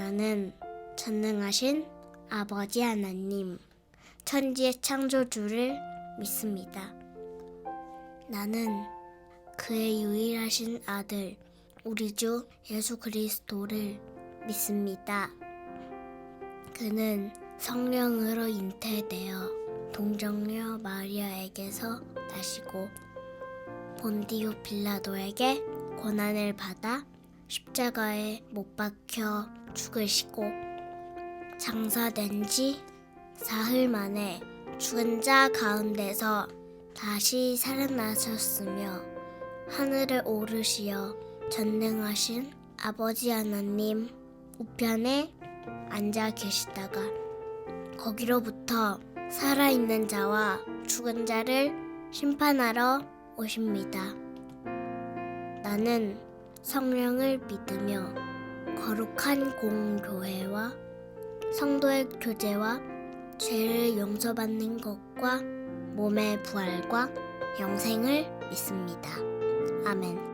나는 전능하신 아버지 하나님, 천지의 창조주를 믿습니다. 나는 그의 유일하신 아들, 우리 주 예수 그리스도를 믿습니다. 그는 성령으로 잉태되어 동정녀 마리아에게서 나시고 본디오 빌라도에게 고난을 받아 십자가에 못 박혀 죽으시고 장사된 지 사흘 만에 죽은 자 가운데서 다시 살아나셨으며 하늘에 오르시어 전능하신 아버지 하나님 우편에 앉아 계시다가 거기로부터 살아있는 자와 죽은 자를 심판하러 오십니다. 나는 성령을 믿으며 거룩한 공교회와 성도의 교제와 죄를 용서받는 것과 몸의 부활과 영생을 믿습니다. 아멘.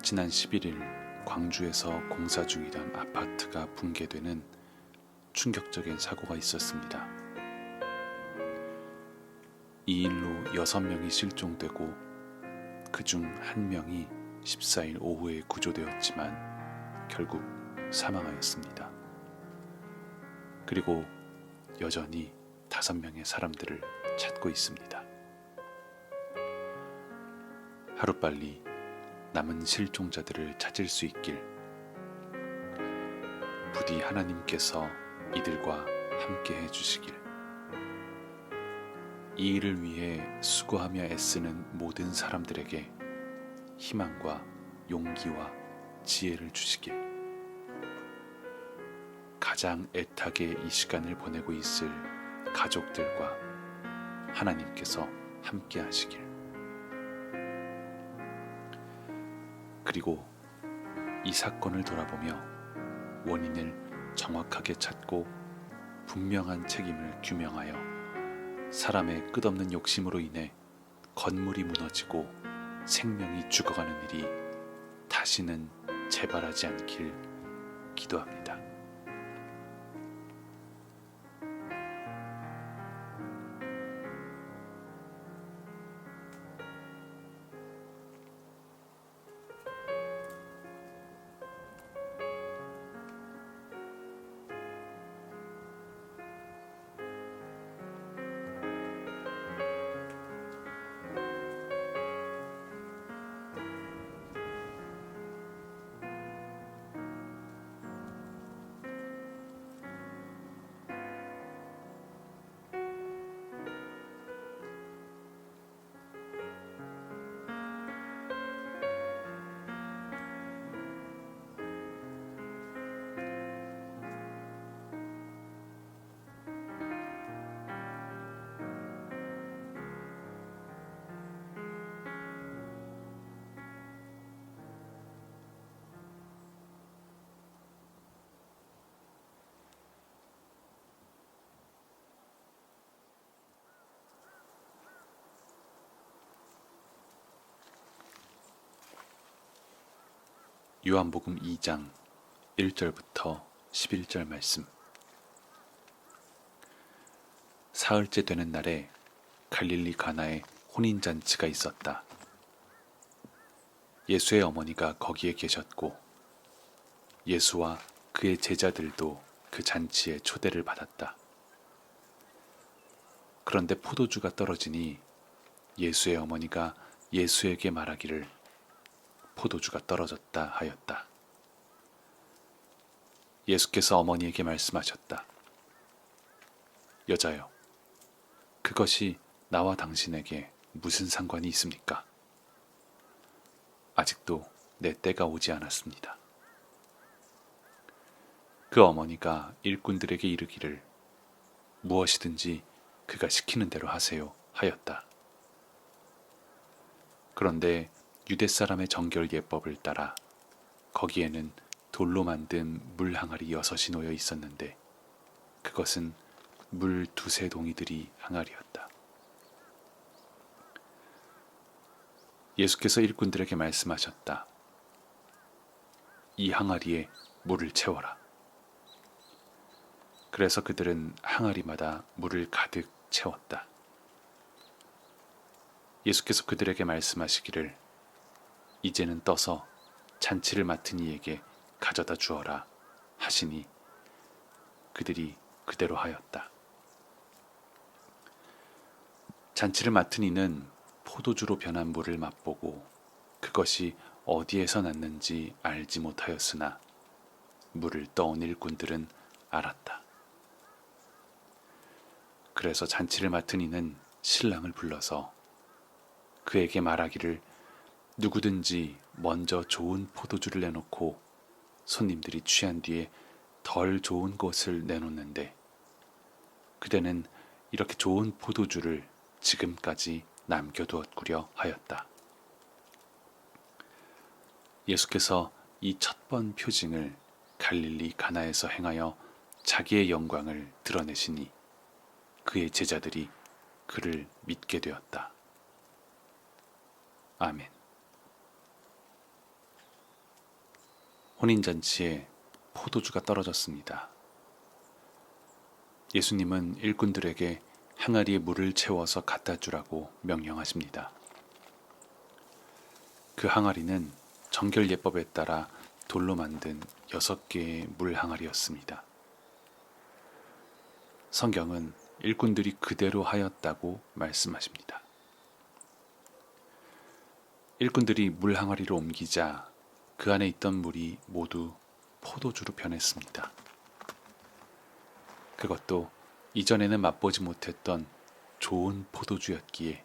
지난 11일 광주에서 공사 중이던 아파트가 붕괴되는 충격적인 사고가 있었습니다. 이 일로 6명이 실종되고 그중 1명이 14일 오후에 구조되었지만 결국 사망하였습니다. 그리고 여전히 5명의 사람들을 찾고 있습니다. 하루빨리 남은 실종자들을 찾을 수 있길, 부디 하나님께서 이들과 함께 해주시길, 이 일을 위해 수고하며 애쓰는 모든 사람들에게 희망과 용기와 지혜를 주시길, 가장 애타게 이 시간을 보내고 있을 가족들과 하나님께서 함께 하시길, 그리고 이 사건을 돌아보며 원인을 정확하게 찾고 분명한 책임을 규명하여 사람의 끝없는 욕심으로 인해 건물이 무너지고 생명이 죽어가는 일이 다시는 재발하지 않길 기도합니다. 요한복음 2장 1절부터 11절 말씀. 사흘째 되는 날에 갈릴리 가나에 혼인잔치가 있었다. 예수의 어머니가 거기에 계셨고 예수와 그의 제자들도 그 잔치에 초대를 받았다. 그런데 포도주가 떨어지니 예수의 어머니가 예수에게 말하기를 포도주가 떨어졌다 하였다. 예수께서 어머니에게 말씀하셨다. 여자여, 그것이 나와 당신에게 무슨 상관이 있습니까? 아직도 내 때가 오지 않았습니다. 그 어머니가 일꾼들에게 이르기를 무엇이든지 그가 시키는 대로 하세요 하였다. 그런데 유대 사람의 정결 예법을 따라 거기에는 돌로 만든 물 항아리 6이 놓여 있었는데 그것은 물 2-3 동이들이 항아리였다. 예수께서 일꾼들에게 말씀하셨다. 이 항아리에 물을 채워라. 그래서 그들은 항아리마다 물을 가득 채웠다. 예수께서 그들에게 말씀하시기를 이제는 떠서 잔치를 맡은 이에게 가져다 주어라 하시니 그들이 그대로 하였다. 잔치를 맡은 이는 포도주로 변한 물을 맛보고 그것이 어디에서 났는지 알지 못하였으나 물을 떠온 일꾼들은 알았다. 그래서 잔치를 맡은 이는 신랑을 불러서 그에게 말하기를 누구든지 먼저 좋은 포도주를 내놓고 손님들이 취한 뒤에 덜 좋은 것을 내놓는데 그대는 이렇게 좋은 포도주를 지금까지 남겨두었구려 하였다. 예수께서 이 첫 번 표징을 갈릴리 가나에서 행하여 자기의 영광을 드러내시니 그의 제자들이 그를 믿게 되었다. 아멘. 혼인잔치에 포도주가 떨어졌습니다. 예수님은 일꾼들에게 항아리에 물을 채워서 갖다 주라고 명령하십니다. 그 항아리는 정결예법에 따라 돌로 만든 6개의 물 항아리였습니다. 성경은 일꾼들이 그대로 하였다고 말씀하십니다. 일꾼들이 물 항아리를 옮기자 그 안에 있던 물이 모두 포도주로 변했습니다. 그것도 이전에는 맛보지 못했던 좋은 포도주였기에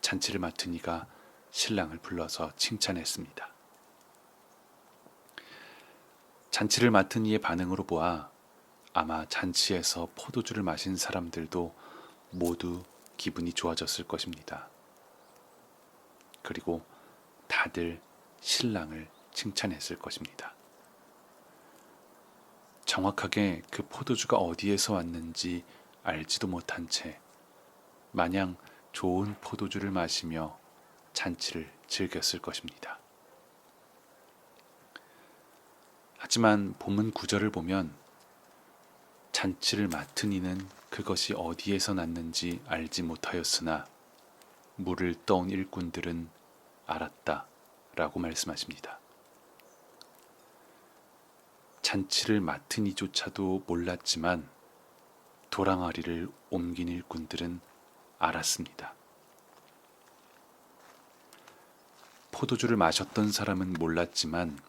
잔치를 맡은 이가 신랑을 불러서 칭찬했습니다. 잔치를 맡은 이의 반응으로 보아 아마 잔치에서 포도주를 마신 사람들도 모두 기분이 좋아졌을 것입니다. 그리고 다들 신랑을 칭찬했을 것입니다. 정확하게 그 포도주가 어디에서 왔는지 알지도 못한 채 마냥 좋은 포도주를 마시며 잔치를 즐겼을 것입니다. 하지만 본문 9절을 보면 잔치를 맡은 이는 그것이 어디에서 났는지 알지 못하였으나 물을 떠온 일꾼들은 알았다 라고 말씀하십니다. 잔치를 맡은 이조차도 몰랐지만 도랑아리를 옮긴 일꾼들은 알았습니다. 포도주를 마셨던 사람은 몰랐지만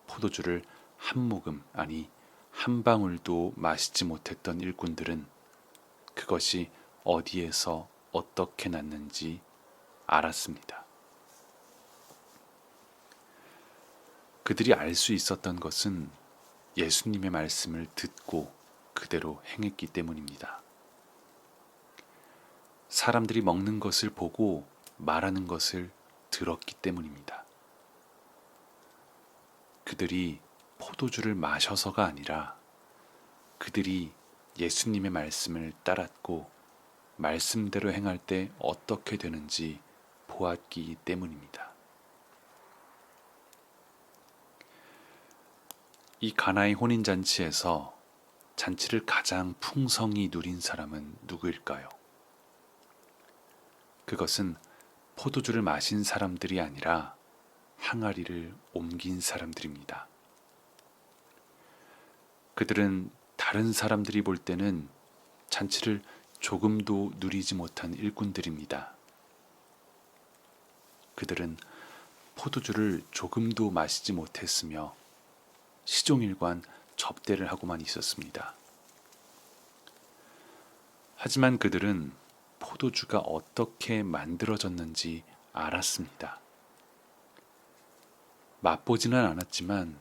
포도주를 한 모금 아니 한 방울도 마시지 못했던 일꾼들은 그것이 어디에서 어떻게 났는지 알았습니다. 그들이 알 수 있었던 것은 예수님의 말씀을 듣고 그대로 행했기 때문입니다. 사람들이 먹는 것을 보고 말하는 것을 들었기 때문입니다. 그들이 포도주를 마셔서가 아니라 그들이 예수님의 말씀을 따랐고 말씀대로 행할 때 어떻게 되는지 보았기 때문입니다. 이 가나의 혼인잔치에서 잔치를 가장 풍성히 누린 사람은 누구일까요? 그것은 포도주를 마신 사람들이 아니라 항아리를 옮긴 사람들입니다. 그들은 다른 사람들이 볼 때는 잔치를 조금도 누리지 못한 일꾼들입니다. 그들은 포도주를 조금도 마시지 못했으며 시종일관 접대를 하고만 있었습니다. 하지만 그들은 포도주가 어떻게 만들어졌는지 알았습니다. 맛보지는 않았지만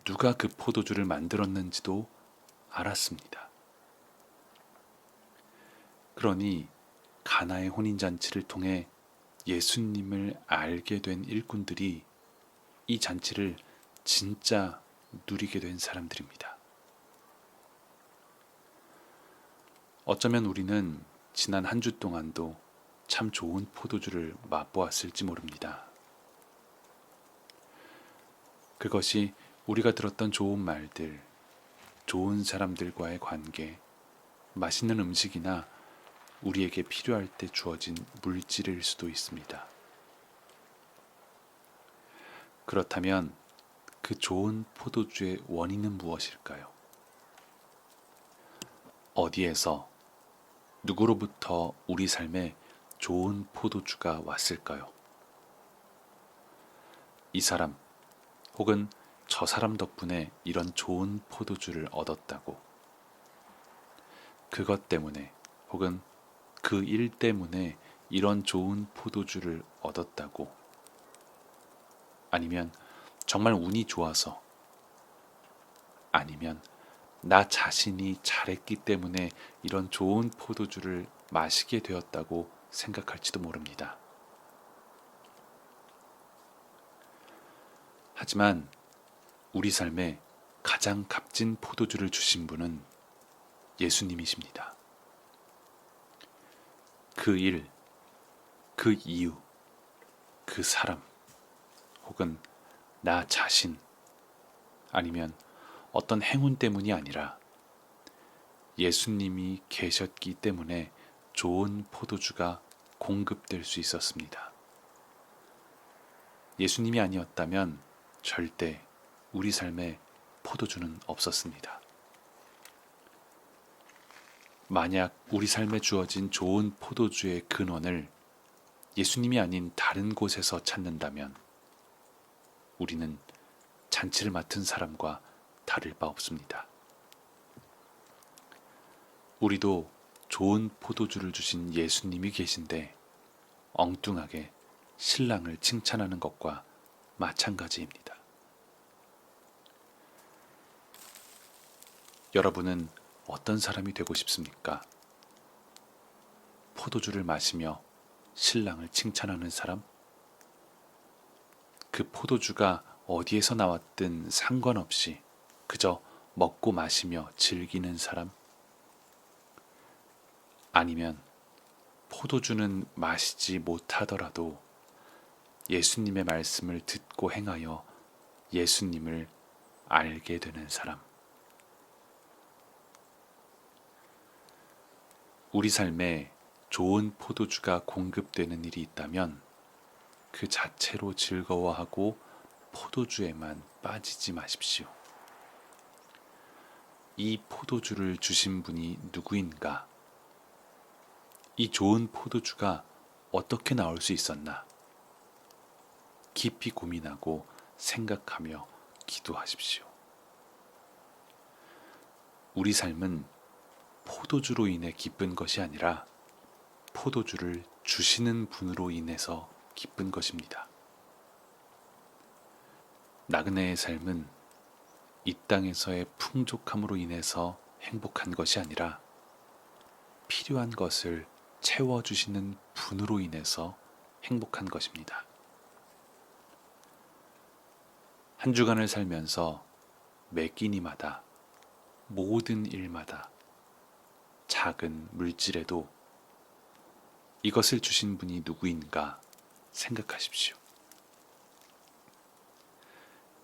누가 그 포도주를 만들었는지도 알았습니다. 그러니 가나의 혼인잔치를 통해 예수님을 알게 된 일꾼들이 이 잔치를 진짜 누리게 된 사람들입니다. 어쩌면 우리는 지난 한 주 동안도 참 좋은 포도주를 맛보았을지 모릅니다. 그것이 우리가 들었던 좋은 말들, 좋은 사람들과의 관계, 맛있는 음식이나 우리에게 필요할 때 주어진 물질일 수도 있습니다. 그렇다면 그 좋은 포도주의 원인은 무엇일까요? 어디에서, 누구로부터 우리 삶에 좋은 포도주가 왔을까요? 이 사람 혹은 저 사람 덕분에 이런 좋은 포도주를 얻었다고, 그것 때문에 혹은 그 일 때문에 이런 좋은 포도주를 얻었다고, 아니면 정말 운이 좋아서, 아니면 나 자신이 잘했기 때문에 이런 좋은 포도주를 마시게 되었다고 생각할지도 모릅니다. 하지만 우리 삶에 가장 값진 포도주를 주신 분은 예수님이십니다. 그 일, 그 이유, 그 사람, 혹은 나 자신, 아니면 어떤 행운 때문이 아니라 예수님이 계셨기 때문에 좋은 포도주가 공급될 수 있었습니다. 예수님이 아니었다면 절대 우리 삶에 포도주는 없었습니다. 만약 우리 삶에 주어진 좋은 포도주의 근원을 예수님이 아닌 다른 곳에서 찾는다면 우리는 잔치를 맡은 사람과 다를 바 없습니다. 우리도 좋은 포도주를 주신 예수님이 계신데 엉뚱하게 신랑을 칭찬하는 것과 마찬가지입니다. 여러분은 어떤 사람이 되고 싶습니까? 포도주를 마시며 신랑을 칭찬하는 사람? 그 포도주가 어디에서 나왔든 상관없이 그저 먹고 마시며 즐기는 사람? 아니면 포도주는 마시지 못하더라도 예수님의 말씀을 듣고 행하여 예수님을 알게 되는 사람? 우리 삶에 좋은 포도주가 공급되는 일이 있다면 그 자체로 즐거워하고 포도주에만 빠지지 마십시오. 이 포도주를 주신 분이 누구인가? 이 좋은 포도주가 어떻게 나올 수 있었나? 깊이 고민하고 생각하며 기도하십시오. 우리 삶은 포도주로 인해 기쁜 것이 아니라 포도주를 주시는 분으로 인해서 기쁜 것입니다. 나그네의 삶은 이 땅에서의 풍족함으로 인해서 행복한 것이 아니라 필요한 것을 채워주시는 분으로 인해서 행복한 것입니다. 한 주간을 살면서 매 끼니마다 모든 일마다 작은 물질에도 이것을 주신 분이 누구인가 생각하십시오.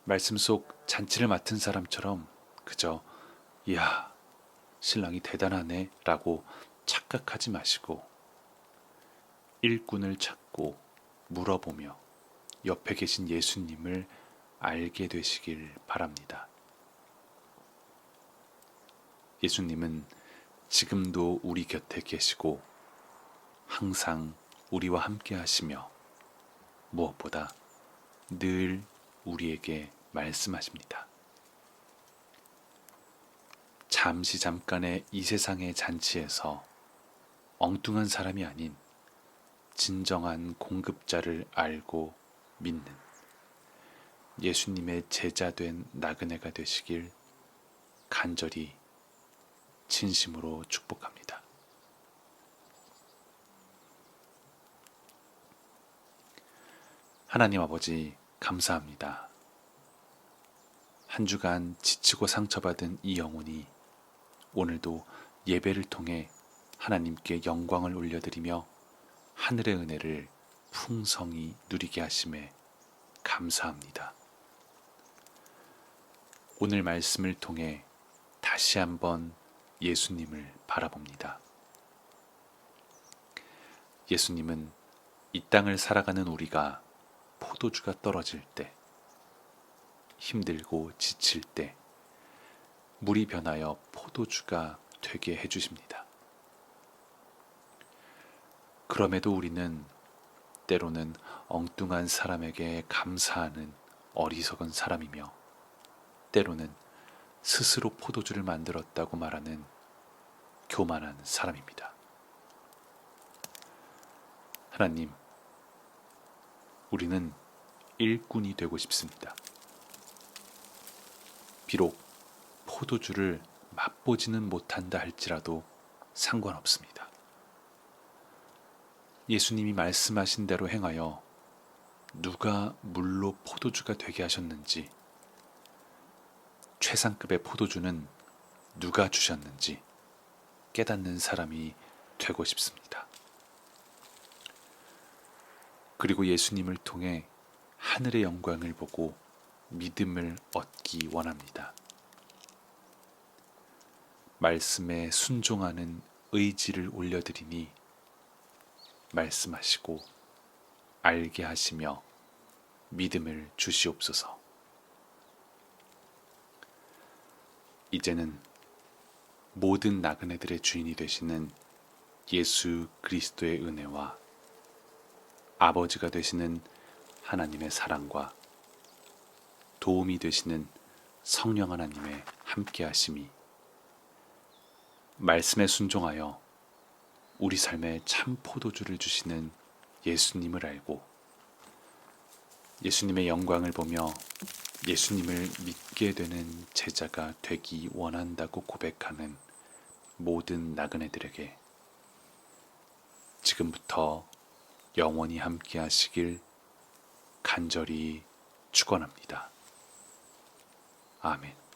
말씀 속 잔치를 맡은 사람처럼 그저 이야, 신랑이 대단하네 라고 착각하지 마시고 일꾼을 찾고 물어보며 옆에 계신 예수님을 알게 되시길 바랍니다. 예수님은 지금도 우리 곁에 계시고 항상 우리와 함께 하시며 무엇보다 늘 우리에게 말씀하십니다. 잠깐의 이 세상의 잔치에서 엉뚱한 사람이 아닌 진정한 공급자를 알고 믿는 예수님의 제자된 나그네가 되시길 간절히 진심으로 축복합니다. 하나님 아버지, 감사합니다. 한 주간 지치고 상처받은 이 영혼이 오늘도 예배를 통해 하나님께 영광을 올려드리며 하늘의 은혜를 풍성히 누리게 하심에 감사합니다. 오늘 말씀을 통해 다시 한번 예수님을 바라봅니다. 예수님은 이 땅을 살아가는 우리가 포도주가 떨어질 때, 힘들고 지칠 때 물이 변하여 포도주가 되게 해주십니다. 그럼에도 우리는 때로는 엉뚱한 사람에게 감사하는 어리석은 사람이며 때로는 스스로 포도주를 만들었다고 말하는 교만한 사람입니다. 하나님, 우리는 일꾼이 되고 싶습니다. 비록 포도주를 맛보지는 못한다 할지라도 상관없습니다. 예수님이 말씀하신 대로 행하여 누가 물로 포도주가 되게 하셨는지, 최상급의 포도주는 누가 주셨는지 깨닫는 사람이 되고 싶습니다. 그리고 예수님을 통해 하늘의 영광을 보고 믿음을 얻기 원합니다. 말씀에 순종하는 의지를 올려드리니 말씀하시고 알게 하시며 믿음을 주시옵소서. 이제는 모든 나그네들의 주인이 되시는 예수 그리스도의 은혜와 아버지가 되시는 하나님의 사랑과 도움이 되시는 성령 하나님의 함께하심이 말씀에 순종하여 우리 삶에 참 포도주를 주시는 예수님을 알고 예수님의 영광을 보며 예수님을 믿게 되는 제자가 되기 원한다고 고백하는 모든 나그네들에게 지금부터 영원히 함께 하시길 간절히 축원합니다. 아멘.